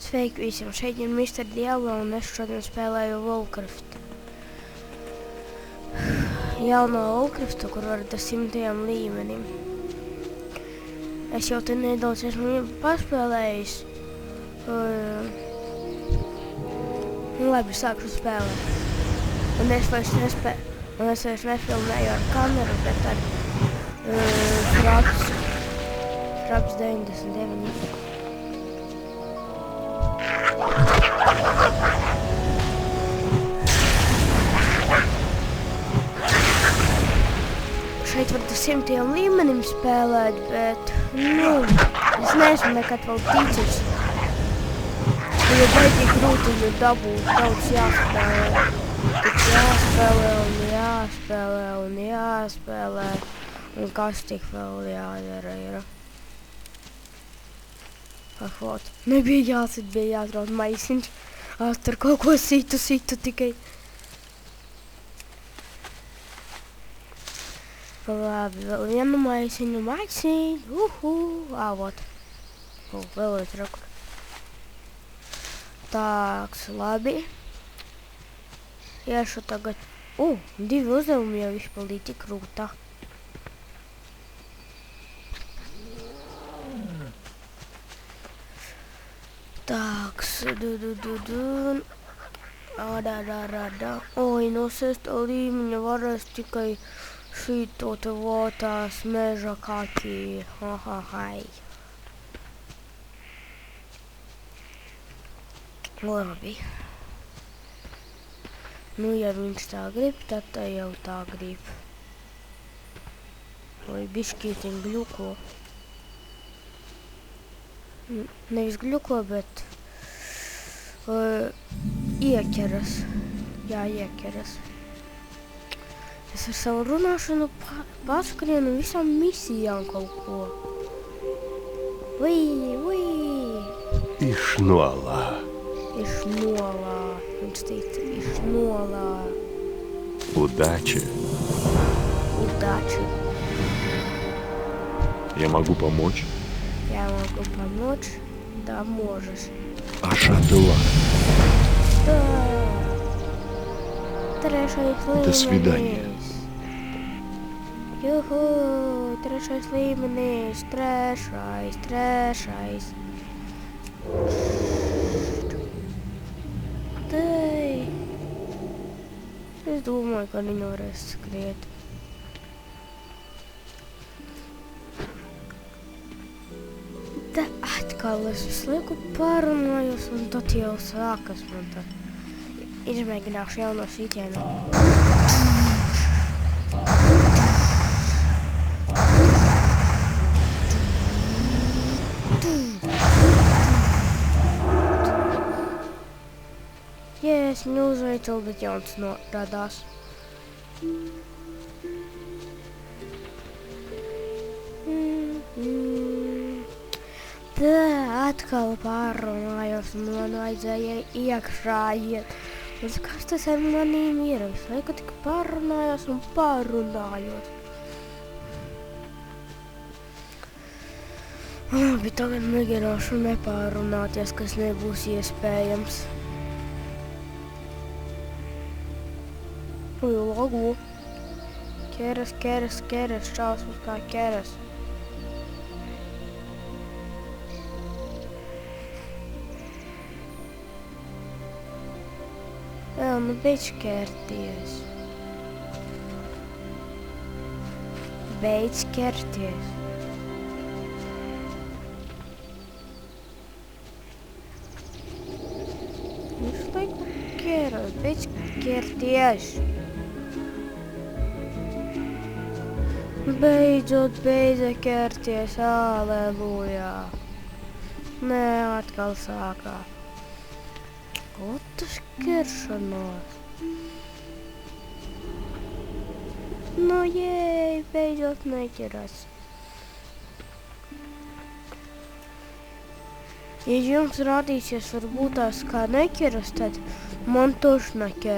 Sveiki visiem, šeit ir Mr. Diablo un es šodien spēlēju Warcraft. Jauno Warcraftu, kur var ar 100. līmenim. Es jau te nedaudz esmu paspēlējis. Labi, sākšu spēlēt. Un es vairs nefilmēju ar kameru, bet ar Fraps 99. Šeit var 100. līmenim spēlēt, bet, es neesmu nekad vēl ticis. Jo baigi grūti viņu dabūt, daudz jāspēlē. Tik jāspēlē un jāspēlē. Un kas tik vēl jādara ir. Ahot, nebija jāsit, bija jāatrod maisiņš. Tur kaut ko situ tikai. Labi, vēl vienu maisiņu. Vot. Vēl viens rakur. Tāks, labi. Iešu tagad. 2 uzdevumi jau izpildīja, tik krūtā. Tāks, Oi, no 6. līmeņa varēs tikai šito te votās meža kaķi. Hai. Labi. Ja viņš tā grib, tad tā jau tā grib. Vai bišķītiņ gļuko. Nevis gļuko, bet ieķeras. Jā, ieķeras. Es ar savu runāšanu paskrienu visām misijām kaut ko. Išnolā. Viņš teica, išnolā. Удачи. Я могу помочь? Я могу помочь? Да, можешь. Ашадуа. Да. 3. līmenis. До свидания. Juhu, 3. līmenis, 3. Tei. Es domāju, ka viņi varēs skriet. Te atkal es visu laiku parunājos, un tad jau sākas man tā. Izmēģināšu jauno sīķēnu. Es viņu uzveicu, bet jauns radās. Tā atkal pārunājos, un man vajadzēja iekšā iet. Un kas tas ar manīm ir? Visu laiku tik pārunājos un pārunājos. Labi, tagad mēģināšu nepārunāties, kas nebūs iespējams. Logo. Keras, šausmas kā keras. Beidz ķerties. Visu laiku keras, beidz ķerties. Beidzot ķerties, aleluja. Nē, atkal sākā. Ko tas ķeršanās? Jēj, beidzot neķeras. Ja jums rādīsies varbūt tās kā neķeras, tad man toši neķeras.